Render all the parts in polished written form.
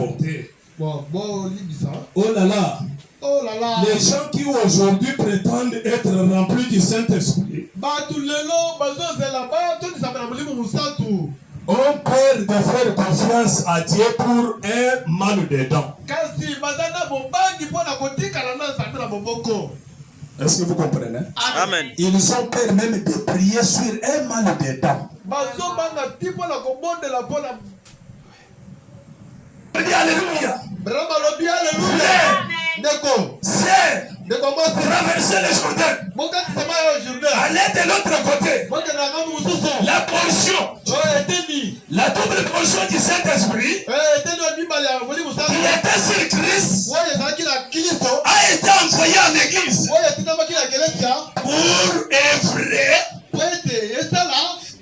porter. Oh là là. Oh là là. Les gens qui aujourd'hui prétendent être remplis du Saint-Esprit ont peur de faire confiance à Dieu pour un mal de dents. Est-ce que vous comprenez? Amen. Ils ont peur même de prier sur un mal de dents. Alléluia. C'est traverser le Jourdain. Aller de l'autre côté. La portion. La double portion du Saint-Esprit qui était sur Christ a été envoyé en église pour œuvrer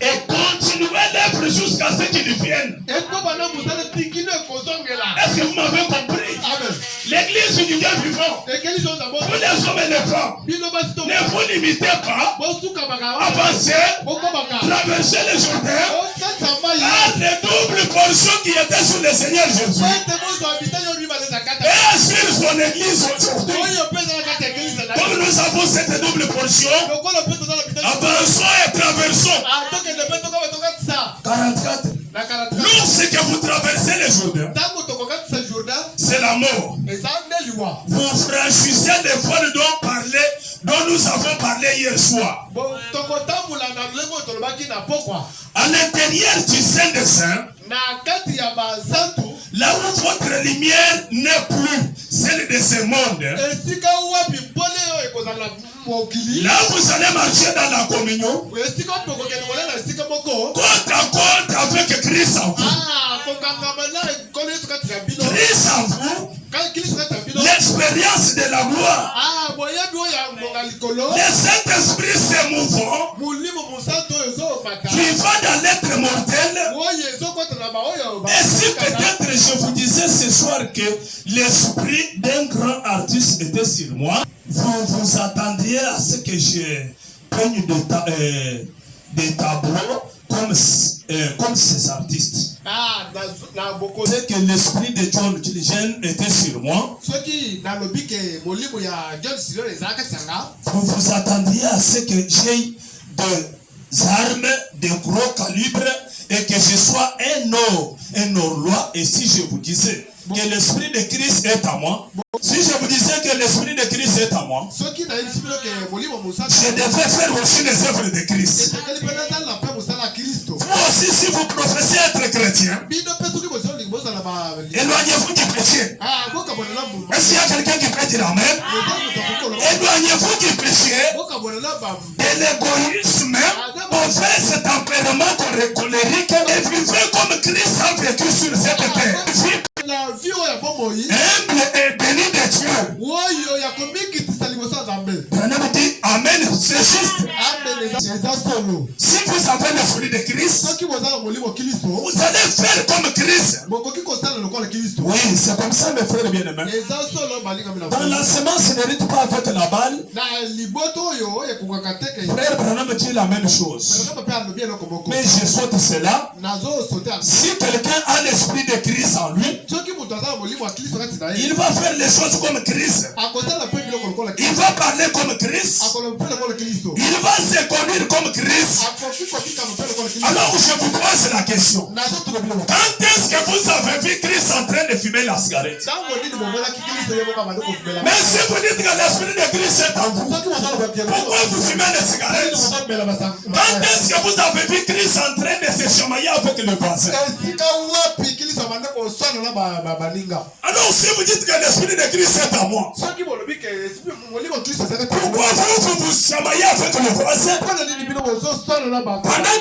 et continuer l'œuvre jusqu'à ce qu'il vienne. Est-ce que vous m'avez compris? L'église du Dieu vivant, vous les hommes et les femmes, ne vous limitez pas, avancez, traversez le Jourdain à les doubles portions qui étaient sur le Seigneur Jésus et sur son église aujourd'hui. Comme nous avons cette double portion, avançons et traversons. 44. Lorsque vous traversez le Jourdain, c'est la mort. Vous franchissez les voiles dont nous avons parlé hier soir. À l'intérieur du Saint des Saints, là où votre lumière n'est plus celle de ce monde, là vous allez marcher dans la communion, côte à côte avec Christ en vous. Christ en vous, l'expérience de la gloire. Le Saint-Esprit s'émouvant, vivant dans l'être mortel. Et si peut-être je vous disais ce soir que l'esprit d'un grand artiste était sur moi, vous vous attendiez à ce que je peigne des tableaux comme ces artistes. C'est que l'esprit de John Killigen était sur moi. Vous vous attendiez à ce que j'ai des armes de gros calibre et que je sois un horlois. Et si je vous disais que l'esprit de Christ est à moi, si je vous disais que l'esprit de Christ est à moi, je devrais faire aussi les œuvres de Christ. Vous aussi, si vous professez être chrétien, éloignez-vous du péché. Est-ce qu'il y a quelqu'un qui peut dire amen? Éloignez-vous du péché, de l'égoïsme, mauvaise tempérament colérique et vivez comme Christ a vécu sur cette terre. Humble et béni de Dieu. Amen, c'est juste. Si vous avez l'esprit de Christ, vous allez faire comme Christ. Oui, c'est comme ça, mes frères bien-aimés. Dans la semence, n'hérite pas avec la balle. Frère Branham dit la même chose. Mais je saute cela. Si quelqu'un a l'esprit de Christ en lui, il va faire les choses comme Christ. Il va parler comme Christ. Il va se conduire comme Christ. Alors je vous pose la question. Quand est-ce que vous avez vu Christ en train de fumer la cigarette? Mais si vous dites que l'esprit de Christ est en vous, pourquoi vous fumez la cigarette? Quand est-ce que vous avez vu Christ en train de se chamailler avec le voisin? Alors si vous dites que l'esprit de Christ est en moi, pourquoi vous chamaillez avec le voisin pendant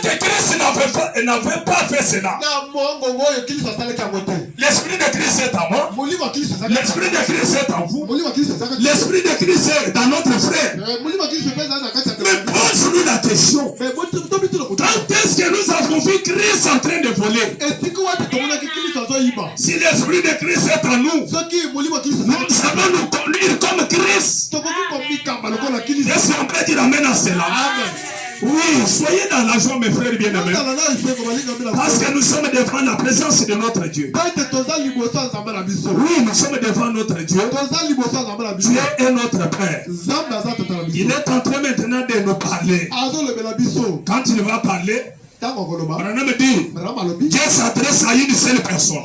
que Christ n'avait pas fait cela? L'esprit de Christ est en moi. L'esprit de Christ est en vous. L'esprit de Christ est dans notre frère. Mais pose-nous la question. Quand est-ce que nous avons vu Christ en train de voler? Si l'esprit de Christ est en nous, nous savons nous conduire comme Christ. Est-ce qu'on peut dire amen à cela? Oui, soyez dans la joie, mes frères bien-aimés. Parce que nous sommes devant la présence de notre Dieu. Oui, nous sommes devant notre Dieu. Dieu est notre Père. Il est en train maintenant de nous parler. Quand il va parler, Dieu s'adresse à une seule personne.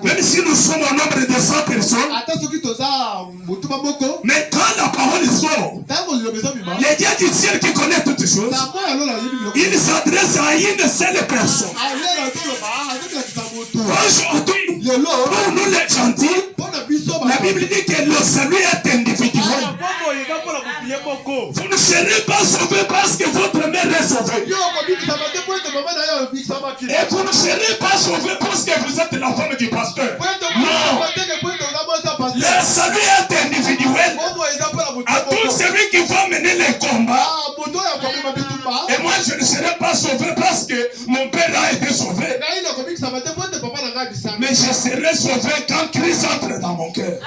Même si nous sommes au nombre de 100 personnes, mais quand la parole sort, le Dieu du ciel qui connaît toutes choses, il s'adresse à une seule personne. Aujourd'hui, pour nous les gentils, la Bible dit que le salut est individuel. Vous ne serez pas sauvés parce que votre mère est sauvée. Et vous ne serez pas sauvés parce que vous êtes la femme du pasteur. Non. Le salut est individuel. À tout celui qui va mener les combats. Et moi je ne serai pas sauvé parce que mon père a été sauvé. Mais je serai sauvé quand Christ entre dans mon cœur.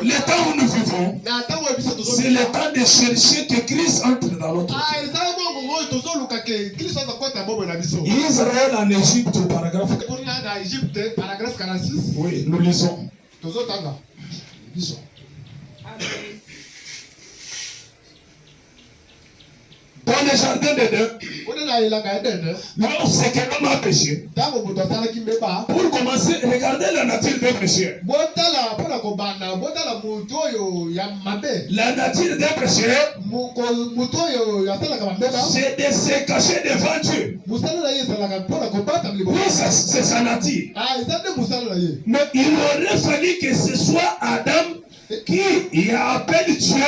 Le temps où nous vivons, c'est le temps de chercher que Christ entre dans notre cœur. Israël en Égypte, paragraphe 46. Oui, nous lisons. Lisons. Dans le jardin d'Éden, lorsque l'homme a péché, pour commencer, regardez la nature d'un péché. La nature d'un péché, c'est de se cacher devant Dieu. Oui, c'est sa nature. Mais il aurait fallu que ce soit Adam qui appelle Dieu.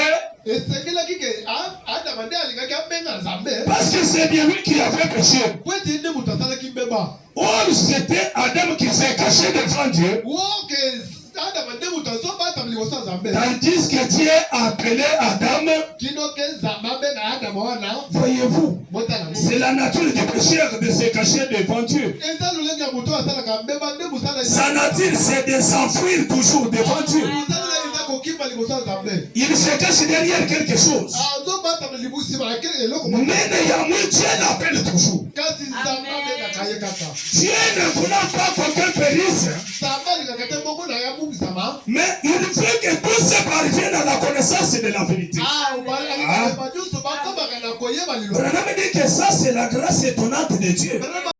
Parce que c'est bien lui qui avait péché. Or c'était Adam qui s'est caché devant Dieu. Tandis que Dieu a appelé Adam. Voyez-vous, c'est la nature du pécheur de se cacher devant Dieu. Sa nature c'est de s'enfuir toujours devant Dieu. Il se cache derrière quelque chose. Mais néanmoins, Dieu l'appelle toujours. Dieu ne voulant pas qu'aucun périsse, mais il veut que tous se parviennent à la connaissance de la vérité. Branham dit que ça, c'est la grâce étonnante de Dieu.